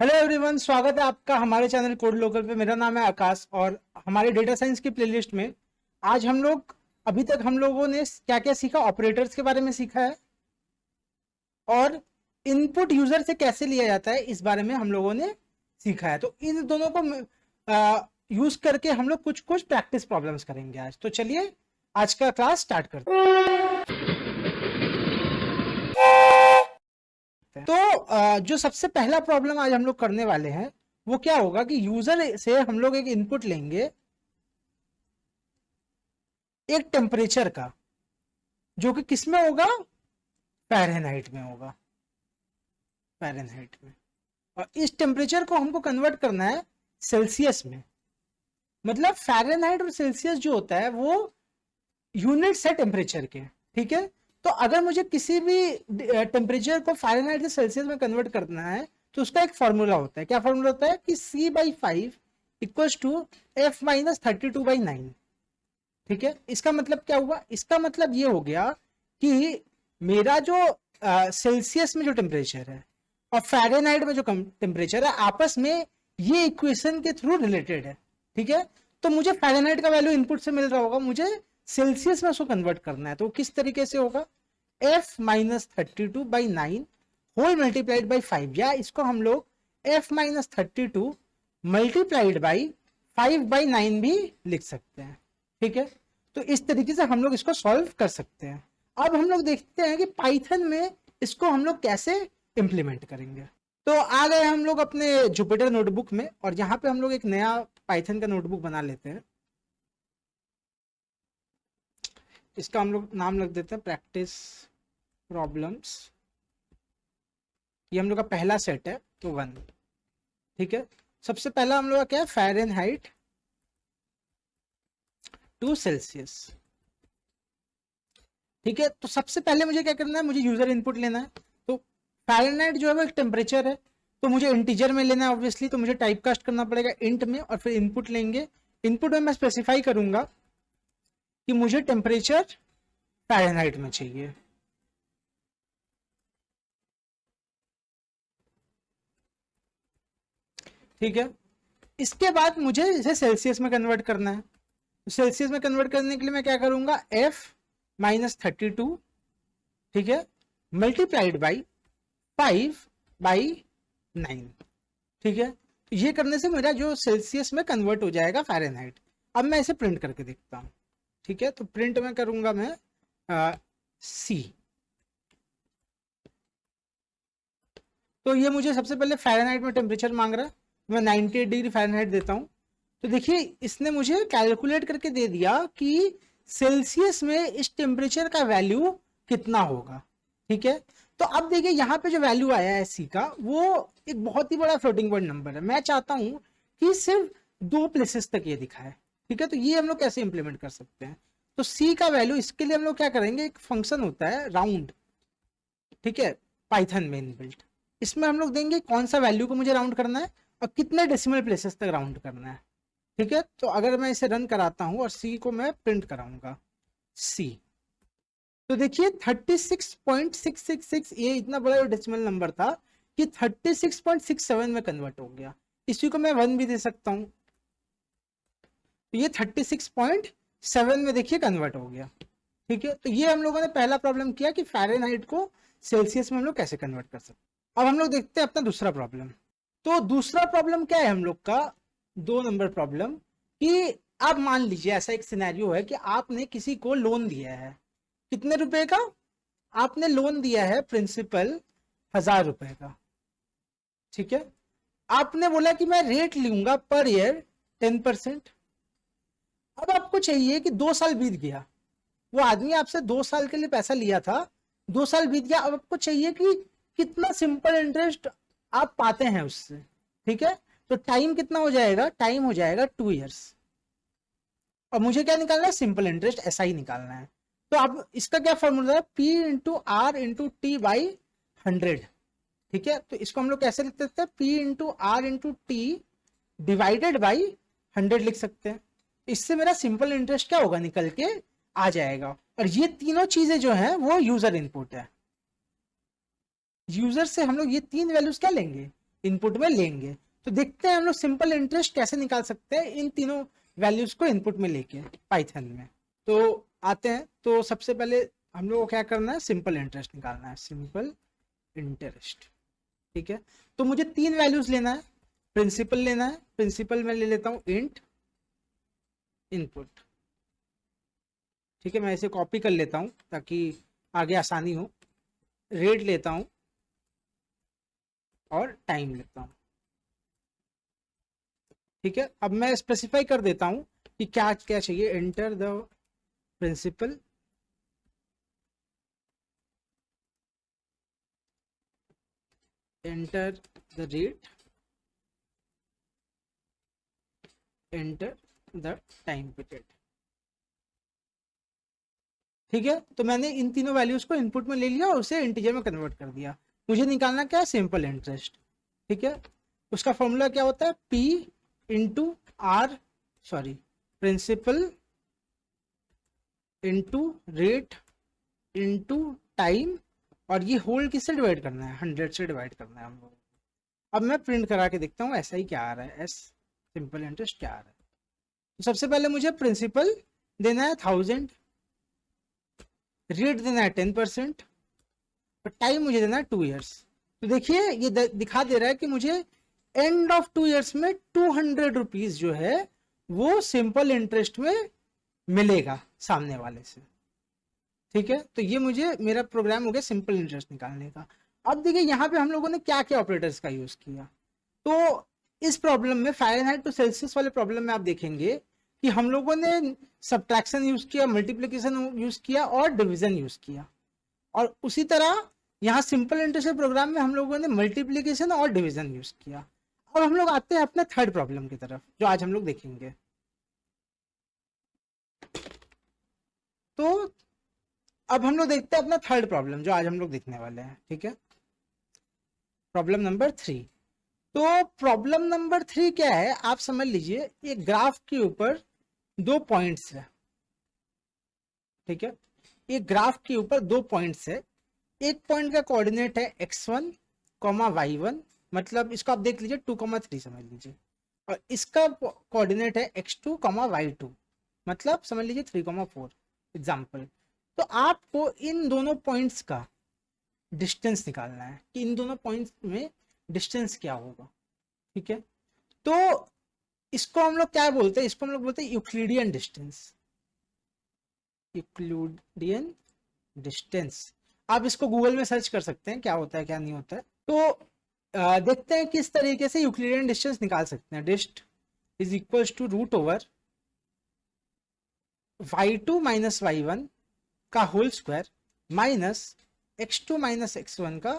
Hello everyone, स्वागत है आपका हमारे चैनल कोड लोकल पे। मेरा नाम है आकाश और हमारे डेटा साइंस की प्लेलिस्ट में आज हम लोग अभी तक हम लोगों ने क्या क्या सीखा। ऑपरेटर्स के बारे में सीखा है और इनपुट यूजर से कैसे लिया जाता है इस बारे में हम लोगों ने सीखा है। तो इन दोनों को यूज करके हम लोग कुछ कुछ प्रैक्टिस प्रॉब्लम्स करेंगे आज। तो चलिए आज का क्लास स्टार्ट करते हैं। तो जो सबसे पहला प्रॉब्लम आज हम लोग करने वाले हैं वो क्या होगा कि यूजर से हम लोग एक इनपुट लेंगे एक टेम्परेचर का, जो कि किस में होगा, फ़ारेनहाइट में होगा, फ़ारेनहाइट में। और इस टेम्परेचर को हमको कन्वर्ट करना है सेल्सियस में। मतलब फ़ारेनहाइट और सेल्सियस जो होता है वो यूनिट्स है टेम्परेचर के, ठीक है। तो अगर मुझे किसी भी टेम्परेचर को फ़ारेनहाइट से सेल्सियस में कन्वर्ट करना है तो उसका एक फॉर्मूला होता है। क्या फॉर्मूला होता है कि C/5 इक्वल्स टू F-32/9। ठीक है, इसका मतलब क्या हुआ? इसका मतलब ये हो गया कि मेरा जो सेल्सियस में जो टेम्परेचर है और फ़ारेनहाइट में जो टेम्परेचर है आपस में ये इक्वेशन के थ्रू रिलेटेड है। ठीक है, तो मुझे फ़ारेनहाइट का वैल्यू इनपुट से मिल रहा होगा, मुझे सेल्सियस में उसको कन्वर्ट करना है। तो किस तरीके से होगा? F-32/9 होल मल्टीप्लाइड बाई 5, या इसको हम लोग F-32 मल्टीप्लाइड बाई 5/9 भी लिख सकते हैं। ठीक है, तो इस तरीके से हम लोग इसको सॉल्व कर सकते हैं। अब हम लोग देखते हैं कि पाइथन में इसको हम लोग कैसे इंप्लीमेंट करेंगे। तो आ गए हम लोग अपने जुपिटर नोटबुक में और यहाँ पे हम लोग एक नया पाइथन का नोटबुक बना लेते हैं। इसका हम लोग नाम रख देते हैं प्रैक्टिस प्रॉब्लम्स। ये हम लोग का पहला सेट है, तो 1। ठीक है, सबसे पहला हम लोग का क्या है? Fahrenheit to Celsius. ठीक है, तो सबसे पहले मुझे क्या करना है? मुझे यूजर इनपुट लेना है। तो फ़ारेनहाइट जो है वो एक टेम्परेचर है, तो मुझे इंटीजर में लेना है ऑब्वियसली, तो मुझे टाइप कास्ट करना पड़ेगा इंट में और फिर इनपुट लेंगे। इनपुट में मैं स्पेसिफाई करूंगा कि मुझे टेम्परेचर फ़ारेनहाइट में चाहिए। ठीक है, इसके बाद मुझे इसे सेल्सियस में कन्वर्ट करना है। तो सेल्सियस में कन्वर्ट करने के लिए मैं क्या करूंगा? F-32, ठीक है, मल्टीप्लाइड बाई 5/9। ठीक है, तो ये करने से मेरा जो सेल्सियस में कन्वर्ट हो जाएगा फ़ारेनहाइट। अब मैं इसे प्रिंट करके देखता हूँ। ठीक है, तो प्रिंट में करूंगा मैं C। तो ये मुझे सबसे पहले फ़ारेनहाइट में टेम्परेचर मांग रहा है, मैं 98 डिग्री फ़ारेनहाइट देता हूँ। तो देखिए इसने मुझे कैलकुलेट करके दे दिया कि सेल्सियस में इस टेम्परेचर का वैल्यू कितना होगा। ठीक है, तो अब देखिए यहाँ पे जो वैल्यू आया है सी का, वो एक बहुत ही बड़ा फ्लोटिंग पॉइंट नंबर है। मैं चाहता हूँ कि सिर्फ 2 प्लेसेस तक ये दिखाए। ठीक है, तो ये हम लोग कैसे इंप्लीमेंट कर सकते हैं? तो सी का वैल्यू, इसके लिए हम लोग क्या करेंगे? एक फंक्शन होता है राउंड, ठीक है, पाइथन में इनबिल्ट। इसमें हम लोग देंगे कौन सा वैल्यू को मुझे राउंड करना है और कितने डेसिमल प्लेसेस तक राउंड करना है। ठीक है, तो अगर मैं इसे रन कराता हूं और सी को मैं प्रिंट कराऊंगा सी, तो देखिए 36.666, ये इतना बड़ा डेसिमल नंबर था कि 36.67 में कन्वर्ट हो गया। इसी को मैं 1 भी दे सकता हूं, तो ये 36.7 में देखिए कन्वर्ट हो गया। ठीक है, तो ये हम लोगों ने पहला प्रॉब्लम किया कि फ़ारेनहाइट को सेल्सियस में हम लोग कैसे कन्वर्ट कर सकते हैं। अब हम लोग देखते हैं अपना दूसरा प्रॉब्लम। तो दूसरा प्रॉब्लम क्या है हम लोग का? 2 नंबर प्रॉब्लम, कि आप मान लीजिए ऐसा एक सिनेरियो है कि आपने किसी को लोन दिया है। कितने रुपए का? आपने लोन दिया है प्रिंसिपल 1000 रुपए का। ठीक है, आपने बोला कि मैं रेट लूंगा पर ईयर 10%। अब आपको चाहिए कि 2 साल बीत गया, वो आदमी आपसे 2 साल के लिए पैसा लिया था, 2 साल बीत गया, अब आपको चाहिए कि कितना सिंपल इंटरेस्ट आप पाते हैं उससे। ठीक है, तो टाइम कितना हो जाएगा? टाइम हो जाएगा 2 ईयर्स। और मुझे क्या निकालना है? सिंपल इंटरेस्ट, ऐसा ही निकालना है। तो अब इसका क्या फॉर्मूला है? P into R into T by 100। ठीक है, तो इसको हम लोग कैसे लिख सकते हैं? P into R into T divided by 100 लिख सकते हैं। इससे मेरा सिंपल इंटरेस्ट क्या होगा? निकल के आ जाएगा। और ये तीनों चीजें जो है वो यूजर इनपुट है। यूजर से हम लोग ये 3 वैल्यूज क्या लेंगे? इनपुट में लेंगे। तो देखते हैं हम लोग सिंपल इंटरेस्ट कैसे निकाल सकते हैं इन तीनों वैल्यूज को इनपुट में लेके पाइथन में। तो आते हैं, तो सबसे पहले हम लोग को क्या करना है, सिंपल इंटरेस्ट निकालना है, सिंपल इंटरेस्ट। ठीक है, तो मुझे तीन वैल्यूज लेना है, प्रिंसिपल लेना है, प्रिंसिपल में ले लेता हूं इंट इनपुट। ठीक है, मैं इसे कॉपी कर लेता हूं ताकि आगे आसानी हो। रेट लेता हूं और टाइम लेता हूं। ठीक है, अब मैं स्पेसिफाई कर देता हूं कि क्या क्या चाहिए। Enter the principal, enter the rate, enter the time period. ठीक है, तो मैंने इन तीनों वैल्यूज को इनपुट में ले लिया और उसे इंटीजर में कन्वर्ट कर दिया। मुझे निकालना क्या है, सिंपल इंटरेस्ट। ठीक है, उसका फॉर्मूला क्या होता है, P into R, sorry principal into rate into time, और ये होल किससे डिवाइड करना है, 100 से डिवाइड करना है हम लोग। अब मैं प्रिंट करा के देखता हूँ ऐसा ही क्या आ रहा है, एस सिंपल इंटरेस्ट क्या आ रहा है। तो सबसे पहले मुझे प्रिंसिपल देना है 1000, रेट देना है 10%, और टाइम मुझे देना है 2 ईयर्स। तो देखिए ये दिखा दे रहा है कि मुझे एंड ऑफ 2 ईयर्स में 200 रुपीज जो है वो सिंपल इंटरेस्ट में मिलेगा सामने वाले से। ठीक है, तो ये मुझे मेरा प्रोग्राम हो गया सिंपल इंटरेस्ट निकालने का। अब देखिए यहाँ पे हम लोगों ने क्या क्या ऑपरेटर्स का यूज किया। तो इस प्रॉब्लम में फ़ारेनहाइट टू सेल्सियस वाले प्रॉब्लम में आप देखेंगे कि हम लोगों ने सब्ट्रैक्शन यूज किया, मल्टीप्लिकेशन यूज किया और डिवीजन यूज किया। और उसी तरह यहाँ सिंपल इंटरेस्ट के प्रोग्राम में हम लोगों ने मल्टीप्लिकेशन और डिवीजन यूज किया। अब हम लोग आते हैं अपने थर्ड प्रॉब्लम की तरफ जो आज हम लोग देखेंगे। तो अब हम लोग देखते हैं अपना थर्ड प्रॉब्लम जो आज हम लोग देखने वाले हैं। ठीक है, प्रॉब्लम नंबर 3। तो प्रॉब्लम नंबर 3 क्या है, आप समझ लीजिए एक ग्राफ के ऊपर 2 पॉइंट्स है। ठीक है, एक ग्राफ के ऊपर 2 पॉइंट्स है। एक पॉइंट का कोऑर्डिनेट है x1, y1, मतलब इसको आप देख लीजिए 2,3 समझ लीजिए, और इसका कोऑर्डिनेट है x2, y2, मतलब समझ लीजिए 3,4 एग्जाम्पल। तो आपको इन दोनों पॉइंट्स का डिस्टेंस निकालना है कि इन दोनों पॉइंट्स में डिस्टेंस क्या होगा। ठीक है, तो इसको हम लोग क्या बोलते हैं, इसको हम लोग बोलते हैं यूक्लिडियन डिस्टेंस, यूक्लिडियन डिस्टेंस। आप इसको गूगल में सर्च कर सकते हैं क्या होता है क्या नहीं होता है। तो देखते हैं किस तरीके से यूक्लिडियन डिस्टेंस निकाल सकते हैं। Dist is equals to root over y2 minus y1 का whole square minus x2 minus x1 का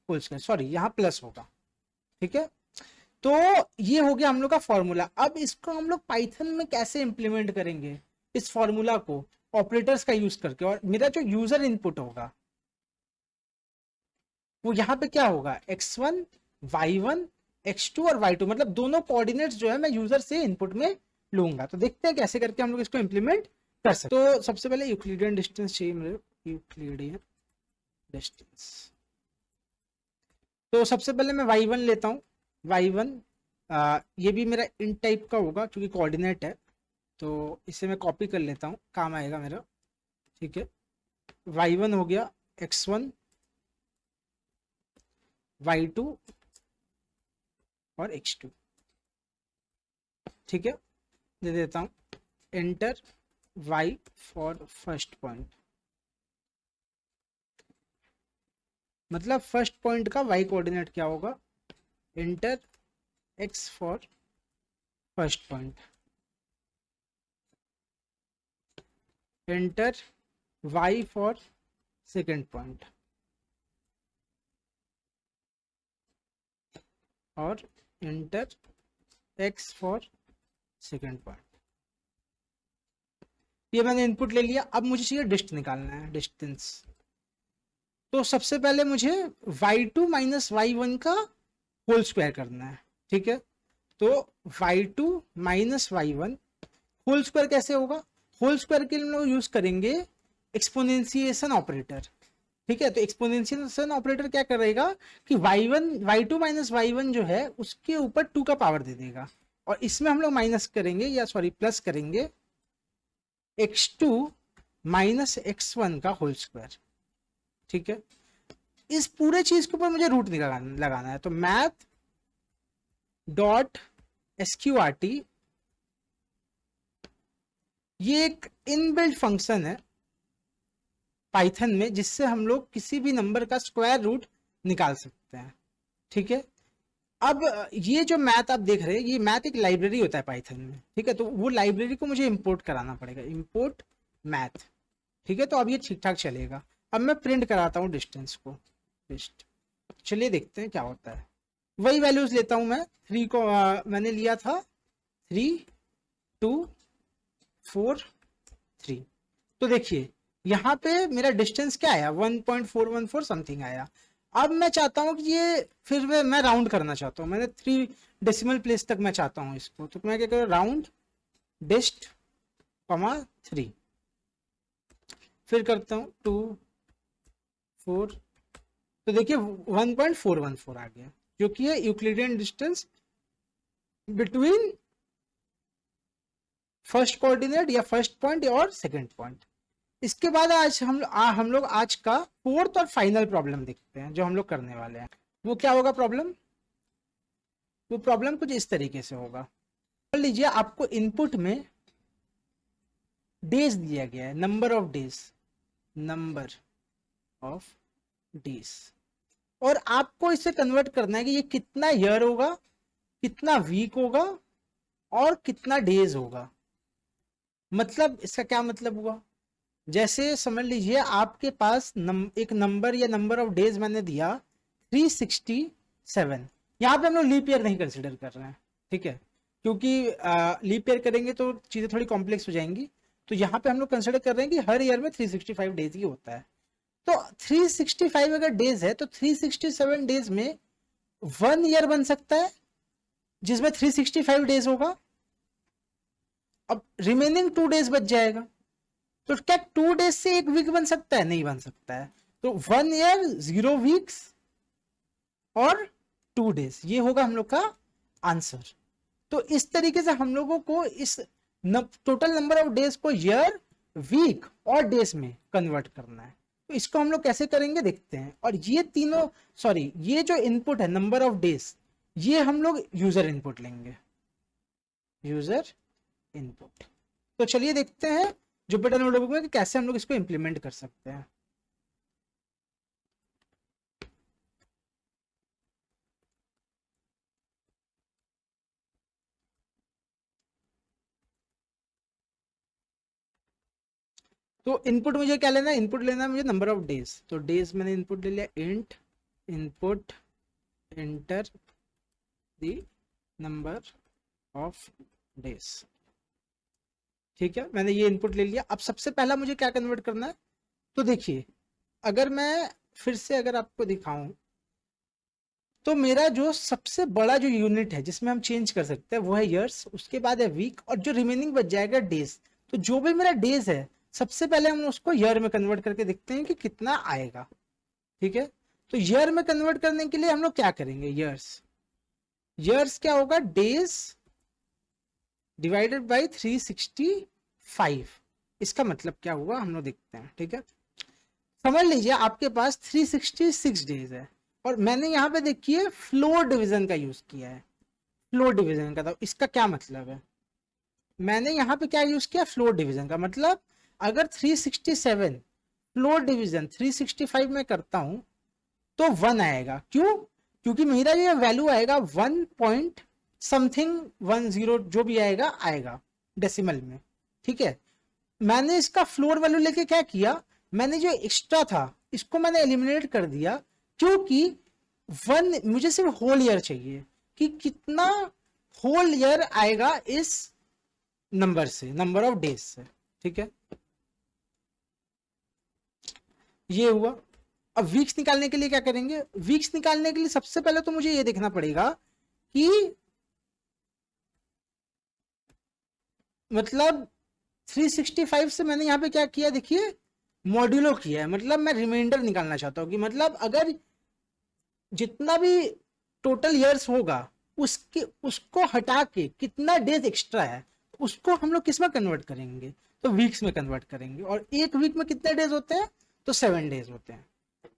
होल स्क्वायर, सॉरी यहाँ प्लस होगा। ठीक है, तो ये हो गया हम लोग का फॉर्मूला। अब इसको हम लोग पाइथन में कैसे इंप्लीमेंट करेंगे इस फॉर्मूला को ऑपरेटर्स का यूज करके, और मेरा जो यूजर इनपुट होगा वो यहाँ पे क्या होगा, x1, y1, x2 और y2, मतलब दोनों कोऑर्डिनेट्स जो है मैं यूजर से इनपुट में लूंगा। तो देखते हैं कैसे करके हम लोग इसको इंप्लीमेंट कर सकते। तो सबसे पहले यूक्लिडियन डिस्टेंस चाहिए मुझे, यूक्लिडियन डिस्टेंस। तो सबसे पहले मैं y1 लेता हूँ, y1 ये भी मेरा इन टाइप का होगा क्योंकि कोऑर्डिनेट है, तो इसे मैं कॉपी कर लेता हूँ, काम आएगा मेरा। ठीक है, y1 हो गया x1, y2 और x2। ठीक है, दे देता हूँ enter y for first point, मतलब फर्स्ट पॉइंट का y कोऑर्डिनेट क्या होगा, enter x for first point, enter y for second point, और enter x for second point. ये मैंने इनपुट ले लिया। अब मुझे चाहिए डिस्ट निकालना है, डिस्टेंस। तो सबसे पहले मुझे y2 माइनस y1 का होल स्क्वायर करना है। ठीक है, तो y2 minus y1 whole square कैसे होगा, होल स्क्वायर के लिए हम लोग यूज करेंगे एक्सपोनेंशिएशन ऑपरेटर। ठीक है, तो एक्सपोनेंशियल ऑपरेटर क्या करेगा कि y2 माइनस y1 जो है उसके ऊपर 2 का पावर दे देगा, और इसमें हम लोग माइनस करेंगे या सॉरी प्लस करेंगे x2 माइनस x1 का होल स्क्वायर। ठीक है, इस पूरे चीज के ऊपर मुझे रूट लगाना है, तो मैथ डॉट SQRT ये एक इनबिल्ट फंक्शन है पाइथन में, जिससे हम लोग किसी भी नंबर का स्क्वायर रूट निकाल सकते हैं। ठीक है, अब ये जो मैथ आप देख रहे हैं, ये मैथ एक लाइब्रेरी होता है पाइथन में। ठीक है, तो वो लाइब्रेरी को मुझे इंपोर्ट कराना पड़ेगा, इंपोर्ट मैथ। ठीक है, तो अब ये ठीक ठाक चलेगा। अब मैं प्रिंट कराता हूँ डिस्टेंस को, चलिए देखते हैं क्या होता है। वही वैल्यूज लेता हूं मैं, 3 को मैंने लिया था 3 2 4 3। तो देखिए यहाँ पे मेरा डिस्टेंस क्या आया, 1.414 समथिंग आया। अब मैं चाहता हूँ कि ये फिर मैं राउंड करना चाहता हूँ, मैंने 3 डेसिमल प्लेस तक मैं चाहता हूँ इसको, तो मैं क्या करूँ, राउंड डिस्ट 3, फिर करता हूँ 2 4, तो देखिए 1.414 आ गया, जो कि है Euclidean distance between first coordinate या फर्स्ट पॉइंट और सेकंड पॉइंट। इसके बाद आज हम लोग आज का फोर्थ और फाइनल प्रॉब्लम देखते हैं जो हम लोग करने वाले हैं। वो क्या होगा प्रॉब्लम, वो प्रॉब्लम कुछ इस तरीके से होगा। मान लीजिए आपको इनपुट में डेज दिया गया है, नंबर ऑफ डेज, और आपको इसे कन्वर्ट करना है कि ये कितना ईयर होगा, कितना वीक होगा और कितना डेज होगा। मतलब इसका क्या मतलब हुआ, जैसे समझ लीजिए आपके पास एक नंबर या नंबर ऑफ डेज मैंने दिया 367। यहाँ पे हम लोग लीप ईयर नहीं कंसिडर कर रहे हैं, ठीक है, क्योंकि लीप ईयर करेंगे तो चीज़ें थोड़ी कॉम्प्लेक्स हो जाएंगी। तो यहाँ पे हम लोग कंसिडर कर रहे हैं कि हर ईयर में 365 डेज ही होता है। तो 365 अगर डेज है तो 367 डेज में 1 ईयर बन सकता है जिसमें 365 डेज होगा। अब रिमेनिंग 2 डेज बच जाएगा, तो क्या 2 डेज से 1 वीक बन सकता है, नहीं बन सकता है। तो 1 ईयर 0 वीक्स और 2 डेज, ये होगा हम लोग का आंसर। तो इस तरीके से हम लोगों को इस टोटल नंबर ऑफ डेज को ईयर, वीक और डेज में कन्वर्ट करना है। तो इसको हम लोग कैसे करेंगे देखते हैं। और ये तीनों ये जो इनपुट है नंबर ऑफ डेज, ये हम लोग यूजर इनपुट लेंगे, यूजर इनपुट। तो चलिए देखते हैं जुपिटर नोटबुक में कि कैसे हम लोग इसको इंप्लीमेंट कर सकते हैं। तो इनपुट मुझे क्या लेना है, इनपुट लेना है मुझे नंबर ऑफ डेज। तो डेज मैंने इनपुट ले लिया, int input enter the number of days. ठीक है, मैंने ये इनपुट ले लिया। अब सबसे पहला मुझे क्या कन्वर्ट करना है, तो देखिए अगर मैं फिर से अगर आपको दिखाऊं तो मेरा जो सबसे बड़ा जो यूनिट है जिसमें हम चेंज कर सकते हैं वो है ईयर्स, उसके बाद है वीक, और जो रिमेनिंग बच जाएगा डेज। तो जो भी मेरा डेज है सबसे पहले हम उसको ईयर में कन्वर्ट करके देखते हैं कि कितना आएगा। ठीक है, तो ईयर में कन्वर्ट करने के लिए हम लोग क्या करेंगे, ईयर्स क्या होगा, डेज डिवाइडेड बाई 365। इसका मतलब क्या हुआ हम लोग देखते हैं। ठीक है, समझ लीजिए आपके पास 366 डेज है, और मैंने यहाँ पे देखिए फ्लोर डिवीजन का यूज किया है, फ्लोर डिवीजन का। तो इसका क्या मतलब है, मैंने यहाँ पे क्या यूज किया, फ्लोर डिवीजन का। मतलब अगर 367 फ्लोर डिवीजन 365 में करता हूं तो 1 आएगा। क्यों, क्योंकि मेरा ये वैल्यू आएगा 1 पॉइंट समथिंग 10 जो भी आएगा डेसिमल में। ठीक है, मैंने इसका फ्लोर वैल्यू लेके क्या किया, मैंने जो एक्स्ट्रा था इसको मैंने एलिमिनेट कर दिया, क्योंकि 1 मुझे सिर्फ होल ईयर चाहिए कि कितना होल ईयर आएगा इस नंबर से, नंबर ऑफ डेज से। ठीक है, ये हुआ। अब वीक्स निकालने के लिए क्या करेंगे, वीक्स निकालने के लिए सबसे पहले तो मुझे ये देखना पड़ेगा कि मतलब 365 से मैंने यहाँ पे क्या किया, देखिए मॉड्यूलो किया है, मतलब मैं रिमाइंडर निकालना चाहता हूँ कि मतलब अगर जितना भी टोटल ईयर्स होगा उसको हटा के कितना डेज एक्स्ट्रा है उसको हम लोग किस में कन्वर्ट करेंगे, तो वीक्स में कन्वर्ट करेंगे। और एक वीक में कितने डेज होते हैं, तो 7 डेज होते हैं।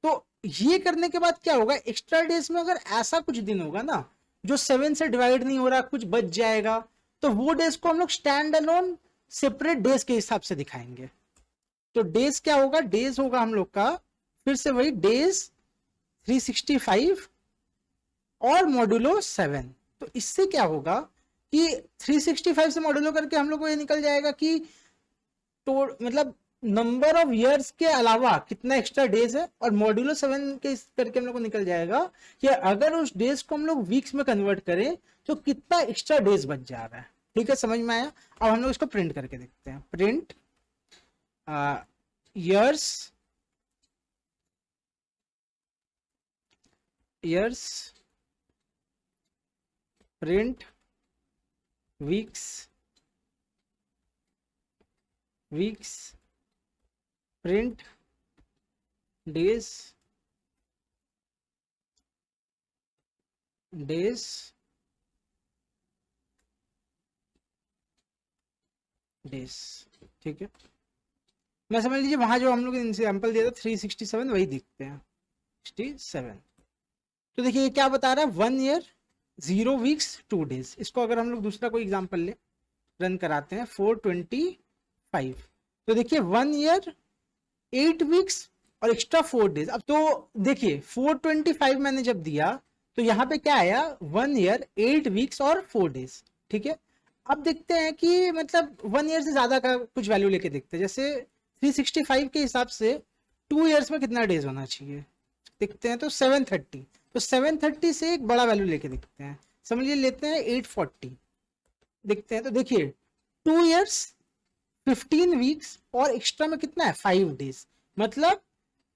तो ये करने के बाद क्या होगा, एक्स्ट्रा डेज में अगर ऐसा कुछ दिन होगा ना जो 7 से डिवाइड नहीं हो रहा, कुछ बच जाएगा, तो वो डेज को हम लोग स्टैंड अलोन सेपरेट डेज के हिसाब से दिखाएंगे। तो डेज क्या होगा, डेज होगा हम लोग का फिर से वही डेज 365 और मॉड्यूलो 7। तो इससे क्या होगा कि 365 से मॉड्यूलो करके हम लोग को ये निकल जाएगा कि तो मतलब नंबर ऑफ इयर्स के अलावा कितना एक्स्ट्रा डेज है, और मॉड्यूलो 7 के करके हम लोग को निकल जाएगा कि अगर उस डेज को हम लोग वीक्स में कन्वर्ट करें तो कितना एक्स्ट्रा डेज बच जा रहा है। ठीक है, समझ में आया। अब हम लोग इसको प्रिंट करके देखते हैं। Print years print weeks print days ठीक है। मैं समझ लीजिए वहां जो हम लोग एग्जाम्पल दिया था 367 वही दिखते हैं 67। तो देखिए ये क्या बता रहा है, 1 ईयर 0 वीक्स 2 डेज। इसको अगर हम लोग दूसरा कोई एग्जाम्पल ले रन कराते हैं 425, तो देखिए 1 ईयर 8 वीक्स और एक्स्ट्रा 4 डेज। अब तो देखिए 425 मैंने जब दिया तो यहाँ पे क्या आया, 1 ईयर 8 वीक्स और 4 डेज। ठीक है, अब देखते हैं कि मतलब 1 ईयर से ज्यादा का कुछ वैल्यू लेके देखते हैं। जैसे 365 के हिसाब से 2 ईयर्स में कितना डेज होना चाहिए देखते हैं, तो 730। तो 730 से एक बड़ा वैल्यू लेके देखते हैं, समझिए लेते हैं 840 देखते हैं। तो देखिए 2 ईयर्स 15 वीक्स और एक्स्ट्रा में कितना है 5 डेज, मतलब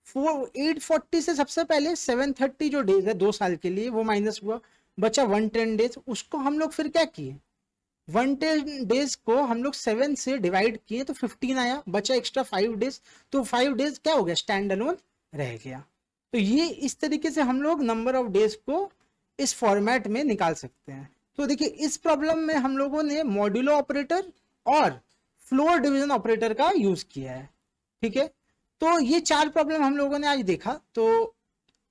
840 से सबसे पहले 730 जो डेज है 2 साल के लिए वो माइनस हुआ, बचा 110 डेज। उसको हम लोग फिर क्या किए, 110 डेज को हम लोग 7 से डिवाइड किए तो 15 आया, बचा एक्स्ट्रा 5 डेज। तो 5 डेज क्या हो गया, स्टैंड अलोन रह गया। तो ये इस तरीके से हम लोग नंबर ऑफ डेज को इस फॉर्मेट में निकाल सकते हैं। तो देखिए इस प्रॉब्लम में हम लोगों ने मॉड्यूलो ऑपरेटर और फ्लोर डिवीजन ऑपरेटर का यूज किया है। ठीक है, तो ये 4 प्रॉब्लम हम लोगों ने आज देखा। तो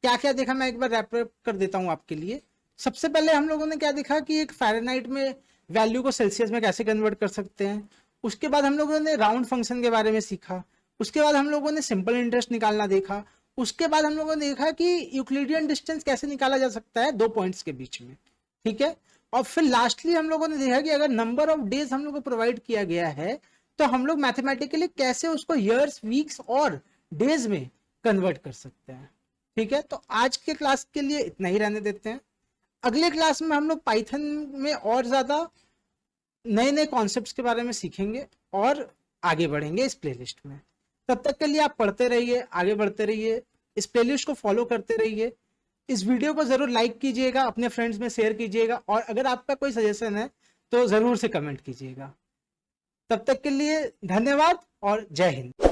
क्या क्या देखा मैं एक बार रैप कर देता हूं आपके लिए। सबसे पहले हम लोगों ने क्या देखा कि एक फ़ारेनहाइट में वैल्यू को सेल्सियस में कैसे कन्वर्ट कर सकते हैं। उसके बाद हम लोगों ने राउंड फंक्शन के बारे में सीखा। उसके बाद हम लोगों ने सिंपल इंटरेस्ट निकालना देखा। उसके बाद हम लोगों ने देखा कि यूक्लिडियन डिस्टेंस कैसे निकाला जा सकता है 2 पॉइंट्स के बीच में। ठीक है, और फिर लास्टली हम लोगों ने देखा कि अगर नंबर ऑफ डेज हम लोग को प्रोवाइड किया गया है तो हम लोग मैथमेटिकली कैसे उसको ईयर्स वीक्स और डेज में कन्वर्ट कर सकते हैं। ठीक है, तो आज के क्लास के लिए इतना ही रहने देते हैं। अगले क्लास में हम लोग पाइथन में और ज़्यादा नए नए कॉन्सेप्ट्स के बारे में सीखेंगे और आगे बढ़ेंगे इस प्लेलिस्ट में। तब तक के लिए आप पढ़ते रहिए, आगे बढ़ते रहिए, इस प्लेलिस्ट को फॉलो करते रहिए। इस वीडियो को ज़रूर लाइक कीजिएगा, अपने फ्रेंड्स में शेयर कीजिएगा, और अगर आपका कोई सजेशन है तो ज़रूर से कमेंट कीजिएगा। तब तक के लिए धन्यवाद और जय हिंद।